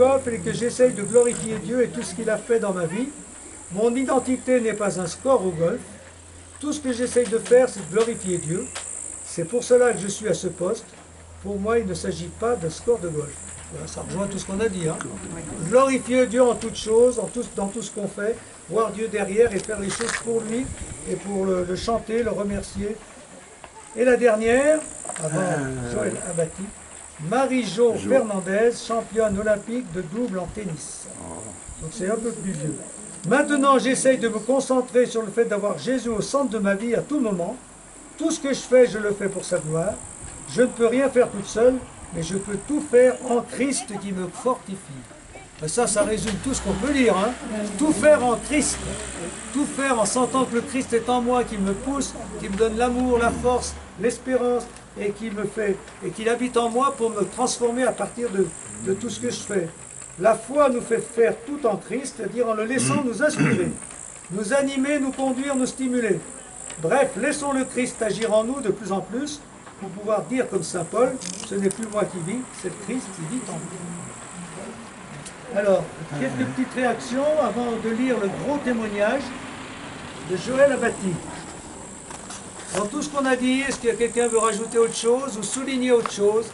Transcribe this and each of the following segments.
Et que j'essaye de glorifier Dieu et tout ce qu'il a fait dans ma vie. Mon identité n'est pas un score au golf. Tout ce que j'essaye de faire, c'est de glorifier Dieu. C'est pour cela que je suis à ce poste. Pour moi, il ne s'agit pas d'un score de golf. Voilà, ça rejoint tout ce qu'on a dit. Hein. Glorifier Dieu en toutes choses, dans tout ce qu'on fait, voir Dieu derrière et faire les choses pour lui et pour le chanter, le remercier. Et la dernière, avant Joël Abati, Marie-Jo Fernandez, championne olympique de double en tennis. Donc c'est un peu plus vieux. Maintenant, j'essaye de me concentrer sur le fait d'avoir Jésus au centre de ma vie à tout moment. Tout ce que je fais, je le fais pour sa gloire. Je ne peux rien faire toute seule, mais je peux tout faire en Christ qui me fortifie. Et ça résume tout ce qu'on peut dire. Hein. Tout faire en Christ. Tout faire en sentant que le Christ est en moi, qui me pousse, qui me donne l'amour, la force, l'espérance, et qu'il habite en moi pour me transformer à partir de tout ce que je fais. La foi nous fait faire tout en Christ, c'est-à-dire en le laissant nous inspirer, nous animer, nous conduire, nous stimuler. Bref, laissons le Christ agir en nous de plus en plus pour pouvoir dire comme saint Paul, ce n'est plus moi qui vis, c'est le Christ qui vit en moi. Alors, quelques petites réactions avant de lire le gros témoignage de Joël Abati. Dans tout ce qu'on a dit, est-ce qu'il y a quelqu'un qui veut rajouter autre chose ou souligner autre chose?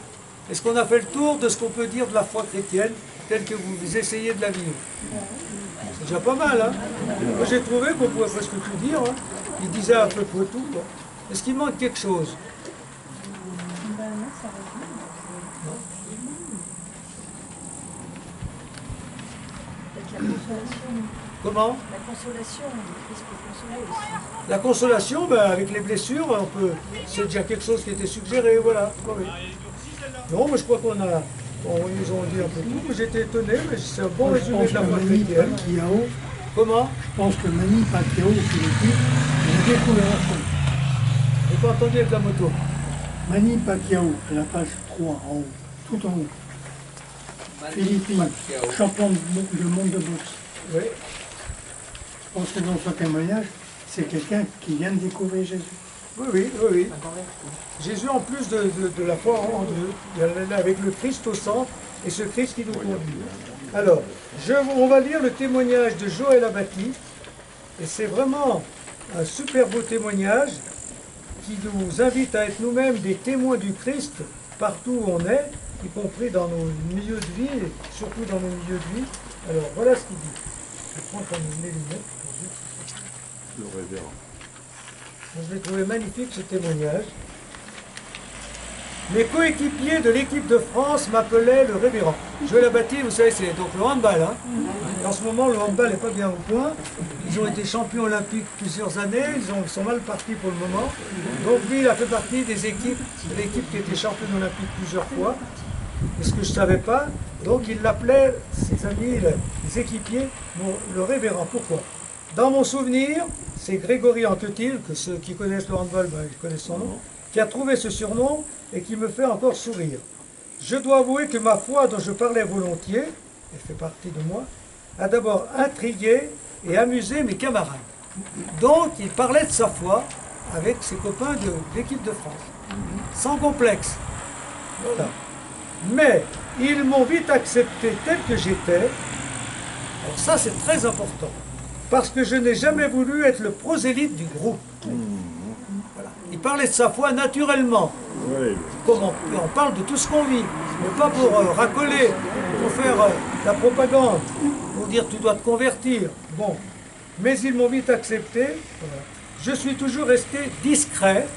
Est-ce qu'on a fait le tour de ce qu'on peut dire de la foi chrétienne telle que vous essayez de la vivre? C'est déjà pas mal, hein? Moi j'ai trouvé qu'on pouvait presque tout dire, hein? Il disait à peu près tout. Est-ce qu'il manque quelque chose? Comment? La consolation, le Christ peut consoler aussi. La consolation, ben, avec les blessures, c'est déjà quelque chose qui était suggéré, voilà. Oui. Non, mais je crois ils nous ont dit un peu tout, j'étais étonné, mais c'est un bon résumé de la foi chrétienne. Comment? Je pense que Manny Pacquiao, Philippines, a découvert la foi. J'ai pas entendu avec la moto. Manny Pacquiao, à la page 3, en haut, tout en haut. Philippines, champion du monde de boxe. Oui. Je pense que dans son témoignage, c'est quelqu'un qui vient de découvrir Jésus. Oui. Jésus, en plus de la foi en Dieu, il est avec le Christ au centre, et ce Christ qui nous conduit. Alors, on va lire le témoignage de Joël Abati, et c'est vraiment un super beau témoignage qui nous invite à être nous-mêmes des témoins du Christ partout où on est, y compris dans nos milieux de vie, et surtout dans nos milieux de vie. Alors, voilà ce qu'il dit. Je prends comme mes lunettes pour dire Le révérend. Je l'ai trouvé magnifique ce témoignage. Mes coéquipiers de l'équipe de France m'appelaient le révérend. Joël Abati, vous savez, c'est donc le handball. Hein. En ce moment, le handball n'est pas bien au point. Ils ont été champions olympiques plusieurs années, ils sont mal partis pour le moment. Donc lui, il a fait partie de l'équipe qui était championne olympique plusieurs fois. Et ce que je ne savais pas, donc il l'appelait, ses amis, les équipiers, le révérend. Pourquoi? Dans mon souvenir, c'est Grégory Anquetil, que ceux qui connaissent le handball, ils connaissent son nom, qui a trouvé ce surnom et qui me fait encore sourire. Je dois avouer que ma foi, dont je parlais volontiers, elle fait partie de moi, a d'abord intrigué et amusé mes camarades. Donc il parlait de sa foi avec ses copains de l'équipe de France, sans complexe. Voilà. Mais ils m'ont vite accepté tel que j'étais. Alors ça c'est très important. Parce que je n'ai jamais voulu être le prosélyte du groupe. Voilà. Il parlait de sa foi naturellement. Comme on parle de tout ce qu'on vit. Mais pas pour racoler, pour faire la propagande, pour dire tu dois te convertir. Bon. Mais ils m'ont vite accepté. Voilà. Je suis toujours resté discret,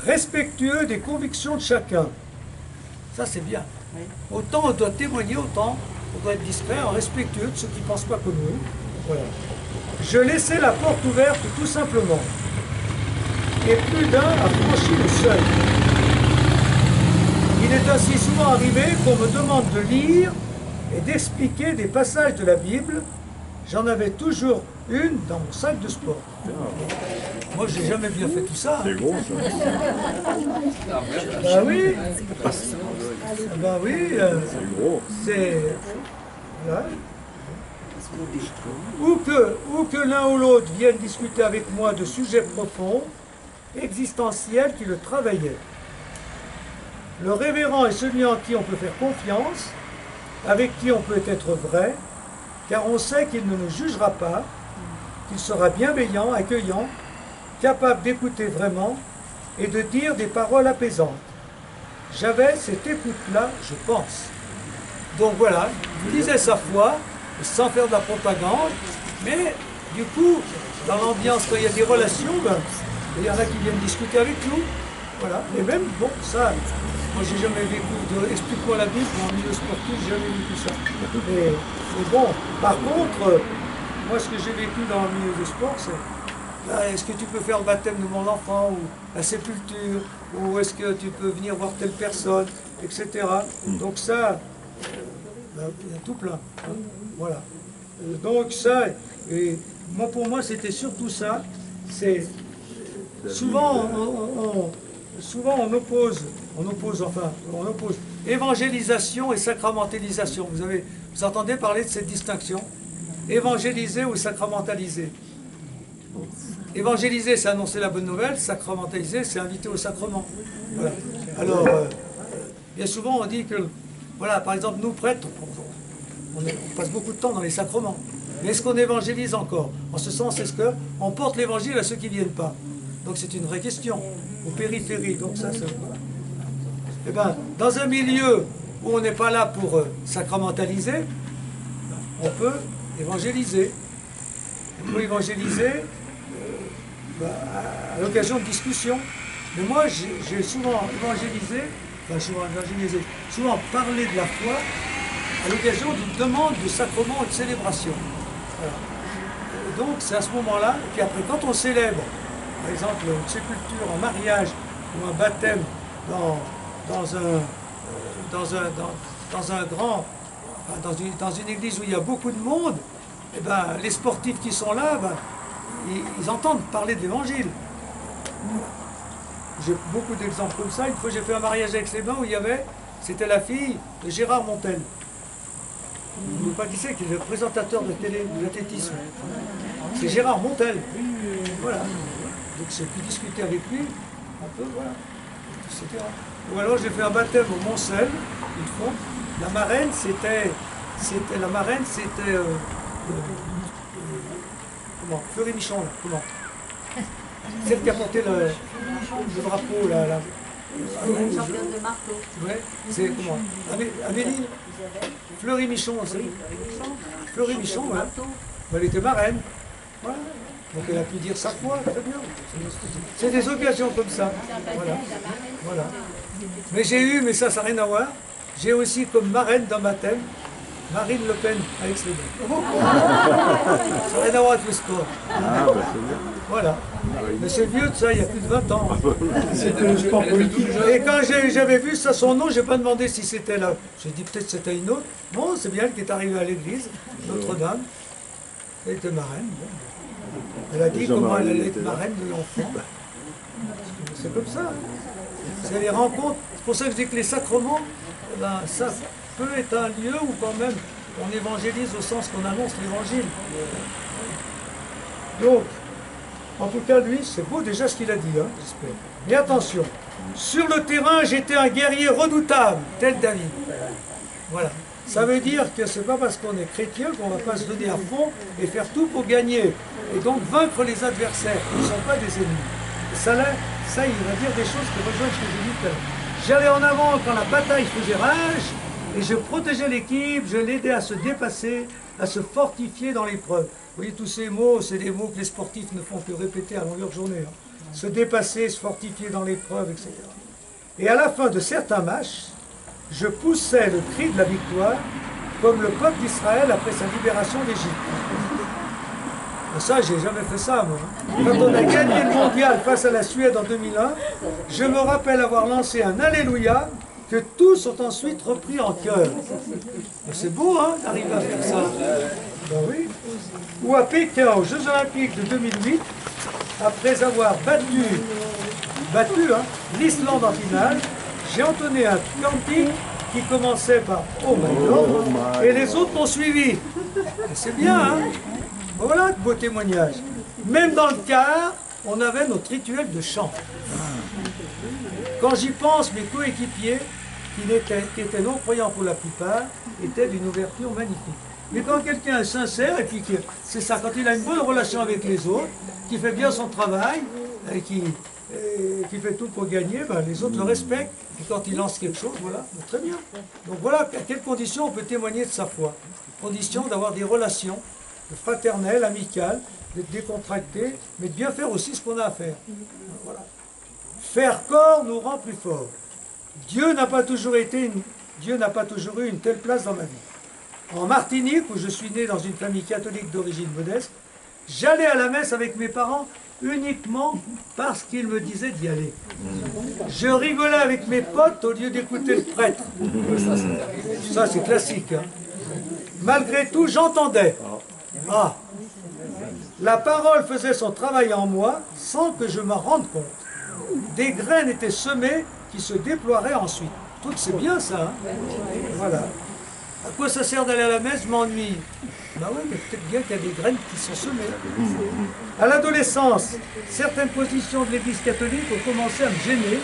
respectueux des convictions de chacun. Ça c'est bien. Autant on doit témoigner, autant on doit être discret, respectueux de ceux qui ne pensent pas comme nous. Voilà. Je laissais la porte ouverte tout simplement. Et plus d'un a franchi le seuil. Il est ainsi souvent arrivé qu'on me demande de lire et d'expliquer des passages de la Bible. J'en avais toujours une dans mon sac de sport. Moi, j'ai jamais bien fait tout ça. C'est gros, ça. Bah oui. Bah oui. C'est gros. C'est... Voilà. Ou que l'un ou l'autre vienne discuter avec moi de sujets profonds, existentiels qui le travaillaient. Le révérend est celui en qui on peut faire confiance, avec qui on peut être vrai, car on sait qu'il ne nous jugera pas, qu'il sera bienveillant, accueillant, capable d'écouter vraiment et de dire des paroles apaisantes. J'avais cette écoute-là, je pense. Donc voilà, il disait sa foi, sans faire de la propagande, mais du coup, dans l'ambiance, quand il y a des relations, ben, il y en a qui viennent discuter avec nous. Voilà. Et même, bon, ça, moi j'ai jamais vécu, explique-moi la Bible, en milieu sportif, j'ai jamais vécu ça. Mais bon, par contre, moi ce que j'ai vécu dans le milieu du sport, c'est est-ce que tu peux faire le baptême de mon enfant, ou la sépulture, ou est-ce que tu peux venir voir telle personne, etc. Donc ça, il y a tout plein. Hein. Voilà. Donc ça, et moi, pour moi c'était surtout ça, c'est souvent on oppose évangélisation et sacramentalisation. Vous entendez parler de cette distinction? Évangéliser ou sacramentaliser? Évangéliser, c'est annoncer la bonne nouvelle. Sacramentaliser, c'est inviter au sacrement. Voilà. Alors, bien souvent, on dit que, voilà, par exemple, nous prêtres, on passe beaucoup de temps dans les sacrements. Mais est-ce qu'on évangélise encore? En ce sens, est-ce qu'on porte l'évangile à ceux qui ne viennent pas? Donc c'est une vraie question, aux périphéries. Donc ça, c'est... Eh bien, dans un milieu où on n'est pas là pour sacramentaliser, on peut évangéliser. On peut évangéliser à l'occasion de discussions. Mais moi, j'ai souvent évangélisé, souvent parlé de la foi à l'occasion d'une demande de sacrement et de célébration. Voilà. Donc c'est à ce moment-là, et puis après, quand on célèbre, par exemple, une sépulture, un mariage ou un baptême dans une église où il y a beaucoup de monde, eh ben, les sportifs qui sont là, ben, ils entendent parler de l'évangile. J'ai beaucoup d'exemples comme ça. Une fois, j'ai fait un mariage avec les Blancs où c'était la fille de Gérard Montel. Vous ne savez pas qui c'est, qui est le présentateur de télé, de l'athlétisme. C'est Gérard Montel. Voilà. Donc j'ai pu discuter avec lui, un peu, voilà, etc. Ou alors j'ai fait un baptême au Mont-Sel, une fois. La marraine, c'était comment? Fleury Michon, là, comment? Celle qui a porté le drapeau, là. Une championne de marteau. Ouais, c'est comment? Amélie Fleury Michon, c'est Fleury Michon, voilà. Elle était marraine. Voilà. Donc elle a pu dire sa foi, très bien. C'est des occasions comme ça. Voilà. Voilà. Mais ça n'a rien à voir. J'ai aussi comme marraine dans ma thème Marine Le Pen avec les Bains. Ça n'a rien à voir avec le sport. Ah, bah c'est bien. Voilà. Mais c'est vieux de ça, il y a plus de 20 ans. C'était le sport politique. Et quand j'avais vu ça, son nom, je n'ai pas demandé si c'était là. J'ai dit peut-être c'était une autre. Bon, c'est bien elle qui est arrivée à l'église, Notre-Dame. Elle était marraine. Bon. Elle a dit comment elle allait être marraine de l'enfant. C'est comme ça. C'est les rencontres. C'est pour ça que je dis que les sacrements, ben, ça peut être un lieu où quand même on évangélise au sens qu'on annonce l'évangile. Donc, en tout cas, lui, c'est beau déjà ce qu'il a dit, hein, j'espère. Mais attention, sur le terrain, j'étais un guerrier redoutable, tel David. Voilà. Ça veut dire que c'est pas parce qu'on est chrétien qu'on ne va pas se donner à fond et faire tout pour gagner. Et donc vaincre les adversaires qui ne sont pas des ennemis. Et ça, il va dire des choses qui rejoignent ce que j'ai dit tout à l'heure. J'allais en avant quand la bataille faisait rage, et je protégeais l'équipe, je l'aidais à se dépasser, à se fortifier dans l'épreuve. Vous voyez, tous ces mots, c'est des mots que les sportifs ne font que répéter à longueur de journée. Hein. Se dépasser, se fortifier dans l'épreuve, etc. Et à la fin de certains matchs, je poussais le cri de la victoire, comme le peuple d'Israël après sa libération d'Égypte. Ça, j'ai jamais fait ça, moi. Quand on a gagné le mondial face à la Suède en 2001, je me rappelle avoir lancé un Alléluia que tous ont ensuite repris en chœur. C'est beau, hein, d'arriver à faire ça. Ben oui. Ou à Pékin, aux Jeux Olympiques de 2008, après avoir battu l'Islande en finale, j'ai entonné un cantique qui commençait par « Oh my God » et les autres m'ont suivi. C'est bien, hein? Voilà de beaux témoignages. Même dans le car, on avait notre rituel de chant. Quand j'y pense, mes coéquipiers, qui étaient non-croyants pour la plupart, étaient d'une ouverture magnifique. Mais quand quelqu'un est sincère, et puis c'est ça, quand il a une bonne relation avec les autres, qui fait bien son travail, et qui fait tout pour gagner, ben, les autres le respectent. Et quand il lance quelque chose, voilà, ben, très bien. Donc voilà à quelles conditions on peut témoigner de sa foi. Condition d'avoir des relations fraternelles, amicales, d'être décontracté, mais de bien faire aussi ce qu'on a à faire. Voilà. Faire corps nous rend plus forts. Dieu n'a pas toujours eu une telle place dans ma vie. En Martinique, où je suis né dans une famille catholique d'origine modeste, j'allais à la messe avec mes parents uniquement parce qu'ils me disaient d'y aller. Je rigolais avec mes potes au lieu d'écouter le prêtre. Ça, c'est classique. Hein. Malgré tout, j'entendais. Ah, la parole faisait son travail en moi sans que je m'en rende compte. Des graines étaient semées qui se déploieraient ensuite. Je trouve que c'est bien ça. Hein. Voilà. À quoi ça sert d'aller à la messe? Je m'ennuie. Ben oui, mais peut-être bien qu'il y a des graines qui sont semées. À l'adolescence, certaines positions de l'Église catholique ont commencé à me gêner,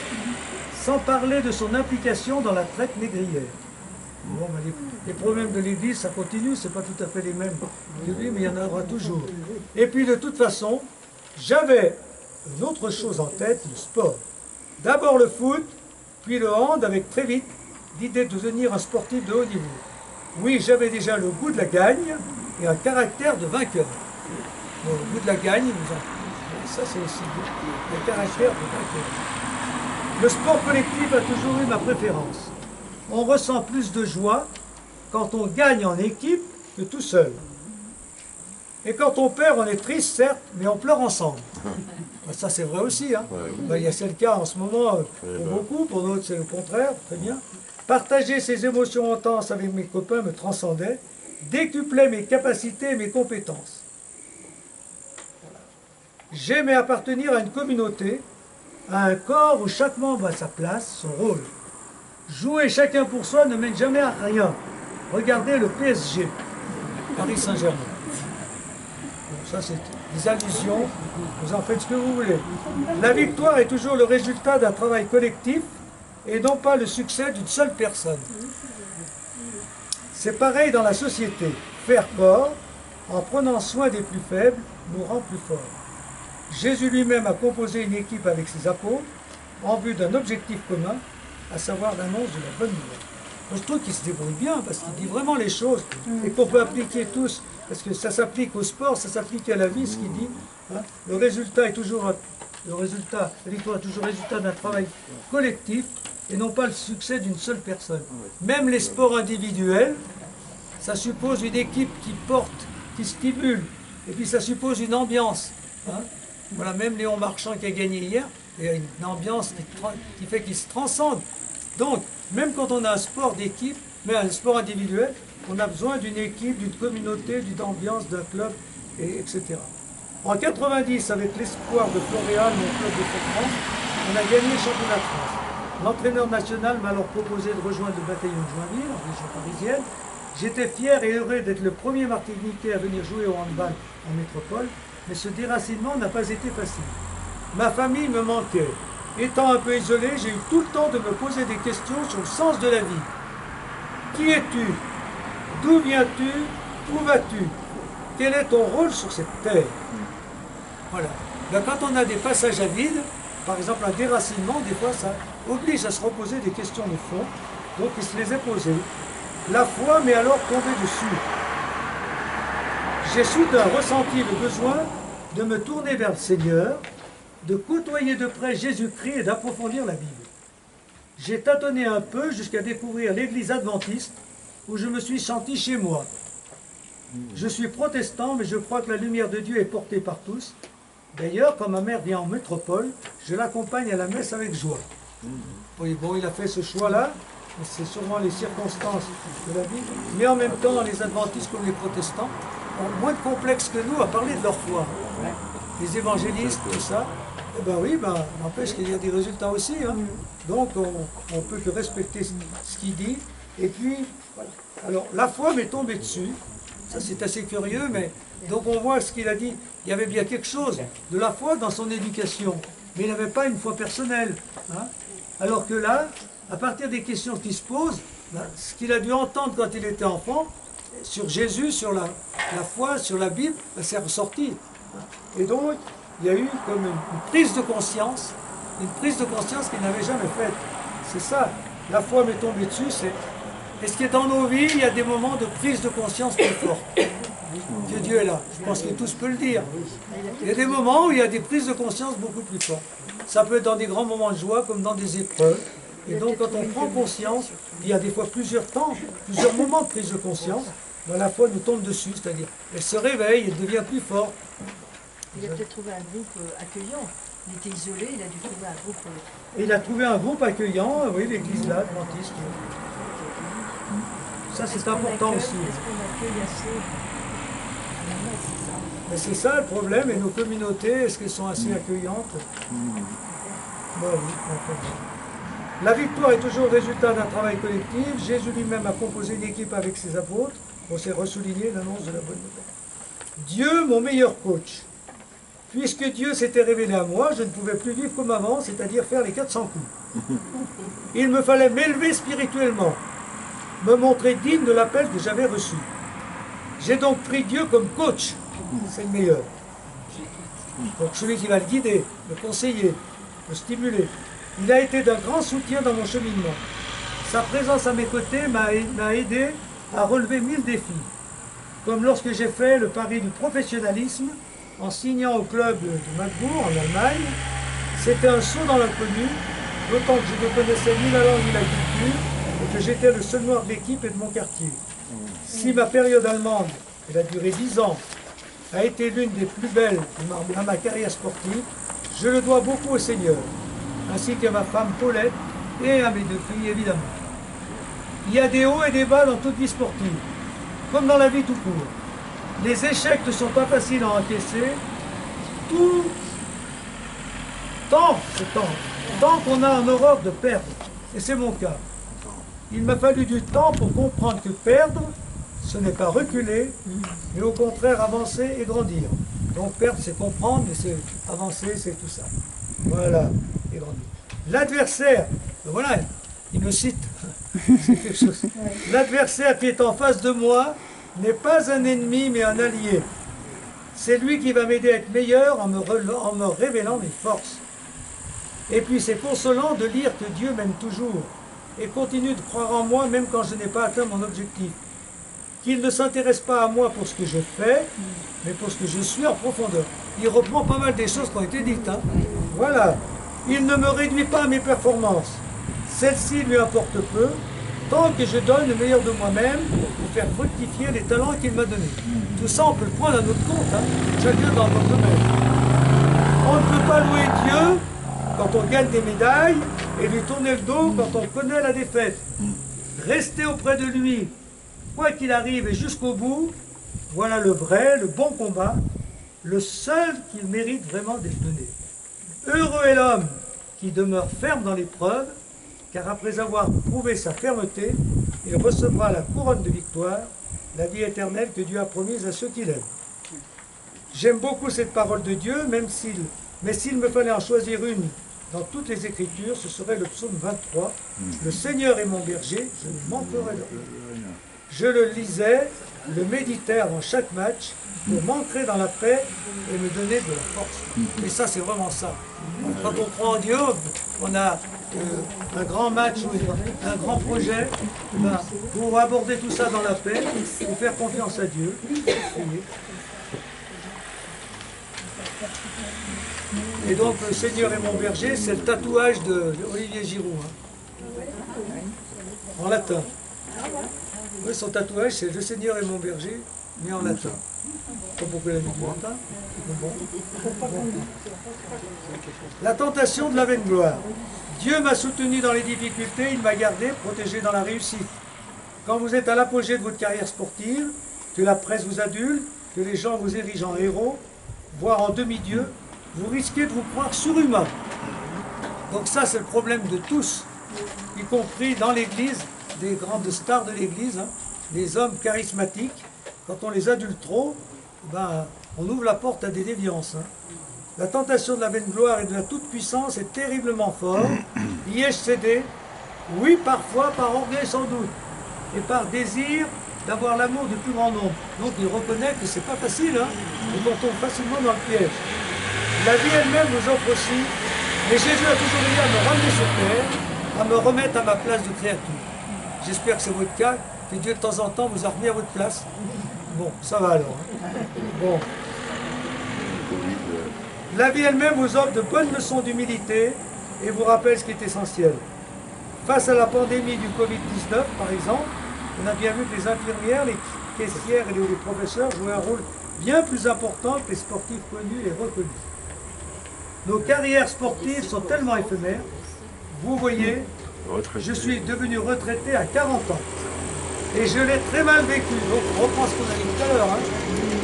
sans parler de son implication dans la traite négrière. Bon, ben les problèmes de l'Église, ça continue, c'est pas tout à fait les mêmes que lui, mais il y en aura toujours. Et puis de toute façon, j'avais une autre chose en tête, le sport. D'abord le foot, puis le hand, avec très vite l'idée de devenir un sportif de haut niveau. Oui, j'avais déjà le goût de la gagne et un caractère de vainqueur. Bon, le goût de la gagne, ça c'est aussi le caractère de vainqueur. Le sport collectif a toujours eu ma préférence. On ressent plus de joie quand on gagne en équipe que tout seul. Et quand on perd, on est triste, certes, mais on pleure ensemble. Ça, c'est vrai aussi. Hein. C'est le cas en ce moment pour beaucoup, pour d'autres, c'est le contraire, très bien. Partager ces émotions intenses avec mes copains me transcendait, décuplait mes capacités et mes compétences. J'aimais appartenir à une communauté, à un corps où chaque membre a sa place, son rôle. Jouer chacun pour soi ne mène jamais à rien. Regardez le PSG, Paris Saint-Germain. Bon, ça, c'est des allusions, vous en faites ce que vous voulez. La victoire est toujours le résultat d'un travail collectif et non pas le succès d'une seule personne. C'est pareil dans la société. Faire corps, en prenant soin des plus faibles, nous rend plus forts. Jésus lui-même a composé une équipe avec ses apôtres en vue d'un objectif commun, à savoir l'annonce de la bonne nouvelle. Je trouve qu'il se débrouille bien parce qu'il dit vraiment les choses et qu'on peut appliquer tous, parce que ça s'applique au sport, ça s'applique à la vie, ce qu'il dit. Hein. Le résultat est toujours, la victoire est toujours le résultat d'un travail collectif et non pas le succès d'une seule personne. Même les sports individuels, ça suppose une équipe qui porte, qui stimule, et puis ça suppose une ambiance. Hein. Voilà, même Léon Marchand qui a gagné hier, il y a une ambiance qui fait qu'il se transcende. Donc, même quand on a un sport d'équipe, mais un sport individuel, on a besoin d'une équipe, d'une communauté, d'une ambiance, d'un club, etc. En 90, avec l'espoir de Floréal, mon club de France, on a gagné le championnat de France. L'entraîneur national m'a alors proposé de rejoindre le bataillon de Joinville, en région parisienne. J'étais fier et heureux d'être le premier Martiniquais à venir jouer au handball en métropole, mais ce déracinement n'a pas été facile. Ma famille me manquait. Étant un peu isolé, j'ai eu tout le temps de me poser des questions sur le sens de la vie. Qui es-tu? D'où viens-tu? Où vas-tu? Quel est ton rôle sur cette terre? Voilà. Ben, quand on a des passages à vide, par exemple un déracinement, des fois ça oblige à se reposer des questions de fond. Donc il se les est posées. La foi m'est alors tombée dessus. J'ai soudain ressenti le besoin de me tourner vers le Seigneur, de côtoyer de près Jésus-Christ et d'approfondir la Bible. J'ai tâtonné un peu jusqu'à découvrir l'église adventiste où je me suis senti chez moi. Je suis protestant, mais je crois que la lumière de Dieu est portée par tous. D'ailleurs, quand ma mère vient en métropole, je l'accompagne à la messe avec joie. Oui, bon, il a fait ce choix-là, c'est sûrement les circonstances de la vie, mais en même temps, les adventistes comme les protestants ont moins de complexe que nous à parler de leur foi. Les évangélistes, tout ça, eh ben oui, n'empêche qu'il y a des résultats aussi. Hein. Donc, on peut que respecter ce qu'il dit. Et puis, voilà. Alors, la foi m'est tombée dessus. Ça, c'est assez curieux, mais donc on voit ce qu'il a dit. Il y avait bien quelque chose de la foi dans son éducation, mais il n'avait pas une foi personnelle. Hein. Alors que là, à partir des questions qui se posent, ce qu'il a dû entendre quand il était enfant, sur Jésus, sur la foi, sur la Bible, c'est ressorti. Et donc, il y a eu comme une prise de conscience qu'il n'avait jamais faite. C'est ça, la foi m'est tombée dessus, et ce qui est dans nos vies, il y a des moments de prise de conscience plus forts. Que Dieu est là. Je pense que tous peuvent le dire. Il y a des moments où il y a des prises de conscience beaucoup plus fortes. Ça peut être dans des grands moments de joie comme dans des épreuves. Et donc quand on prend conscience, il y a des fois plusieurs temps, plusieurs moments de prise de conscience, ben, la foi nous tombe dessus, c'est-à-dire elle se réveille, elle devient plus forte. Il a peut-être trouvé un groupe accueillant. Il était isolé, il a dû trouver un groupe. Et il a trouvé un groupe accueillant, oui, l'église là, adventiste. Ça c'est important aussi. Est-ce qu'on accueille assez? Mais c'est ça le problème, et nos communautés, est-ce qu'elles sont assez accueillantes? Ben oui, la victoire est toujours le résultat d'un travail collectif. Jésus lui-même a composé une équipe avec ses apôtres. On s'est ressouligné l'annonce de la bonne nouvelle. Dieu, mon meilleur coach. Puisque Dieu s'était révélé à moi, je ne pouvais plus vivre comme avant, c'est-à-dire faire les 400 coups. Il me fallait m'élever spirituellement, me montrer digne de l'appel que j'avais reçu. J'ai donc pris Dieu comme coach, c'est le meilleur. Donc celui qui va le guider, le conseiller, le stimuler. Il a été d'un grand soutien dans mon cheminement. Sa présence à mes côtés m'a aidé à relever 1000 défis. Comme lorsque j'ai fait le pari du professionnalisme en signant au club de Magdeburg en Allemagne. C'était un saut dans l'inconnu, d'autant que je ne connaissais ni la langue ni la culture et que j'étais le seul noir de l'équipe et de mon quartier. Si ma période allemande, elle a duré 10 ans, a été l'une des plus belles de ma carrière sportive, je le dois beaucoup au Seigneur, ainsi qu'à ma femme Paulette et à mes 2 filles évidemment. Il y a des hauts et des bas dans toute vie sportive, comme dans la vie tout court. Les échecs ne sont pas faciles à encaisser, tant qu'on a en horreur de perdre, et c'est mon cas. Il m'a fallu du temps pour comprendre que perdre, ce n'est pas reculer, mais au contraire avancer et grandir. Donc perdre, c'est comprendre, mais c'est avancer, c'est tout ça. Voilà, et grandir. L'adversaire, voilà, il me cite, c'est quelque chose. L'adversaire qui est en face de moi n'est pas un ennemi, mais un allié. C'est lui qui va m'aider à être meilleur en me révélant mes forces. Et puis c'est consolant de lire que Dieu m'aime toujours et continue de croire en moi même quand je n'ai pas atteint mon objectif. Qu'il ne s'intéresse pas à moi pour ce que je fais, mais pour ce que je suis en profondeur. Il reprend pas mal des choses qui ont été dites. Hein. Voilà. Il ne me réduit pas à mes performances. Celles-ci lui importent peu, tant que je donne le meilleur de moi-même pour faire fructifier les talents qu'il m'a donnés. Tout ça, on peut le prendre à notre compte, hein, chacun dans notre domaine. On ne peut pas louer Dieu quand on gagne des médailles et lui tourner le dos quand on connaît la défaite. Rester auprès de lui, quoi qu'il arrive et jusqu'au bout, voilà le vrai, le bon combat, le seul qui mérite vraiment d'être donné. Heureux est l'homme qui demeure ferme dans l'épreuve, car après avoir prouvé sa fermeté, il recevra la couronne de victoire, la vie éternelle que Dieu a promise à ceux qui l'aiment. J'aime beaucoup cette parole de Dieu, mais s'il me fallait en choisir une dans toutes les Écritures, ce serait le psaume 23. Le Seigneur est mon berger, je ne manquerai de rien. Je le lisais, le méditais dans chaque match, pour m'ancrer dans la paix et me donner de la force. Et ça, c'est vraiment ça. Quand on croit en Dieu, on a un grand match, un grand projet, pour aborder tout ça dans la paix, pour faire confiance à Dieu. Et donc, le Seigneur est mon berger, c'est le tatouage d'Olivier Giroud, hein, en latin. Oui, son tatouage, c'est le Seigneur est mon berger, mais en latin. Je ne sais pas pourquoi il a mis du latin. Bon. La tentation de la vaine gloire. Dieu m'a soutenu dans les difficultés, il m'a gardé, protégé dans la réussite. Quand vous êtes à l'apogée de votre carrière sportive, que la presse vous adule, que les gens vous érigent en héros, voire en demi-dieu, vous risquez de vous croire surhumain. Donc ça, c'est le problème de tous, y compris dans l'Église, des grandes stars de l'Église, hein, les hommes charismatiques. Quand on les adule trop, ben, on ouvre la porte à des déviances. Hein. La tentation de la vaine gloire et de la toute-puissance est terriblement forte. Y ai-je cédé? Oui, parfois par orgueil sans doute, et par désir d'avoir l'amour du plus grand nombre. Donc il reconnaît que c'est pas facile, hein, et qu'on tombe facilement dans le piège. La vie elle-même vous offre aussi, mais Jésus a toujours eu à me ramener sur terre, à me remettre à ma place de créature. J'espère que c'est votre cas, que Dieu de temps en temps vous a remis à votre place. Bon, ça va alors. Hein. Bon. La vie elle-même vous offre de bonnes leçons d'humilité et vous rappelle ce qui est essentiel. Face à la pandémie du Covid-19, par exemple, on a bien vu que les infirmières, les caissières et les professeurs jouaient un rôle bien plus important que les sportifs connus et reconnus. Nos carrières sportives sont tellement éphémères. Vous voyez, je suis devenu retraité à 40 ans. Et je l'ai très mal vécu. Donc on reprend ce qu'on a dit tout à l'heure. Hein.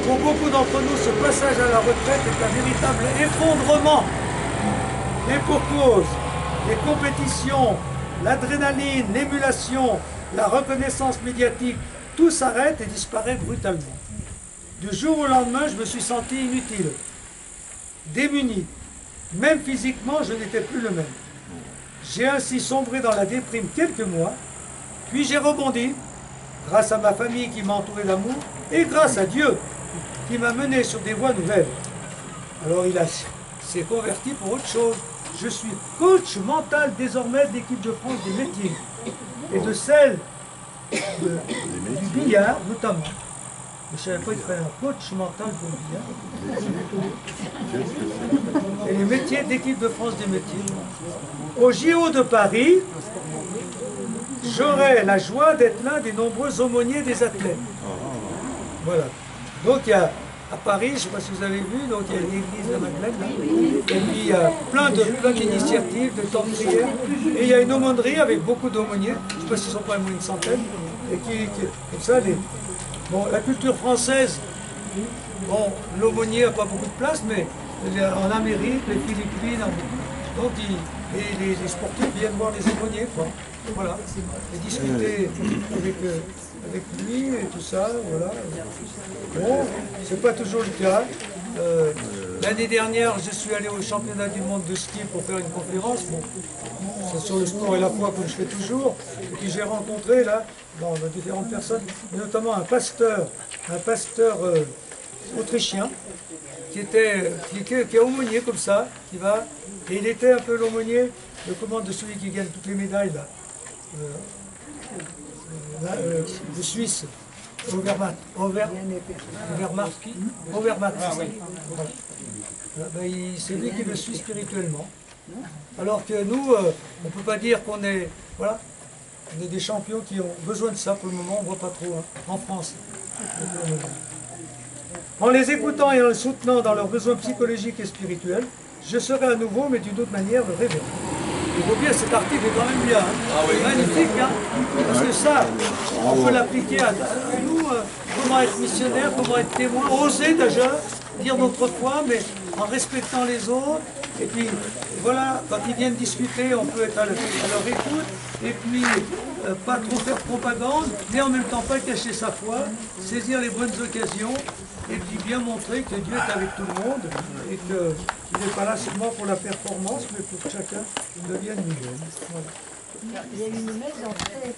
Pour beaucoup d'entre nous, ce passage à la retraite est un véritable effondrement. Et pour cause, les compétitions, l'adrénaline, l'émulation, la reconnaissance médiatique, tout s'arrête et disparaît brutalement. Du jour au lendemain, je me suis senti inutile, démuni. Même physiquement, je n'étais plus le même. J'ai ainsi sombré dans la déprime quelques mois, puis j'ai rebondi, grâce à ma famille qui m'a entouré d'amour, et grâce à Dieu, qui m'a mené sur des voies nouvelles. Alors il s'est converti pour autre chose. Je suis coach mental désormais de l'équipe de France des métiers, et de celle du billard notamment. Je ne savais pas qu'il fallait un coach mental pour le billard. Et les métiers d'équipe de France des métiers. Au JO de Paris, j'aurai la joie d'être l'un des nombreux aumôniers des athlètes. Voilà. Donc il y a à Paris, je ne sais pas si vous avez vu, donc il y a l'église de la Madeleine, là. Et puis il y a plein d'initiatives, de temps de prière. Et il y a une aumônerie avec beaucoup d'aumôniers, je ne sais pas s'ils sont pas moins une centaine, et comme ça, bon, la culture française, bon, l'aumônier n'a pas beaucoup de place, mais en Amérique, les Philippines, donc les sportifs viennent voir les aumôniers, quoi. Voilà, et discuter avec lui et tout ça, voilà. Bon, c'est pas toujours le cas. L'année dernière, je suis allé au championnat du monde de ski pour faire une conférence. Bon, c'est sur le sport et la foi comme je fais toujours. Et puis j'ai rencontré là, dans différentes personnes, notamment un pasteur autrichien, qui est aumônier comme ça, qui va, et il était un peu l'aumônier de celui qui gagne toutes les médailles là. De Suisse, Overmatt, c'est lui qui le suit spirituellement. Alors que nous, on ne peut pas dire qu'on est, voilà, on est des champions qui ont besoin de ça pour le moment, on ne voit pas trop, hein, en France. En les écoutant et en les soutenant dans leurs besoins psychologiques et spirituels, je serai à nouveau, mais d'une autre manière, le révérend. Il faut bien, cet article est quand même bien, hein. Ah oui. Magnifique, hein, parce que ça, on peut l'appliquer à nous, comment être missionnaire, comment être témoin, oser déjà dire notre foi, mais en respectant les autres. Et puis, voilà, quand ils viennent discuter, on peut être à leur écoute, et puis pas trop faire propagande, mais en même temps pas cacher sa foi, saisir les bonnes occasions, et puis bien montrer que Dieu est avec tout le monde, et qu'il n'est pas là seulement pour la performance, mais pour que chacun devienne lui-même. Voilà. Il y a une messe en fait.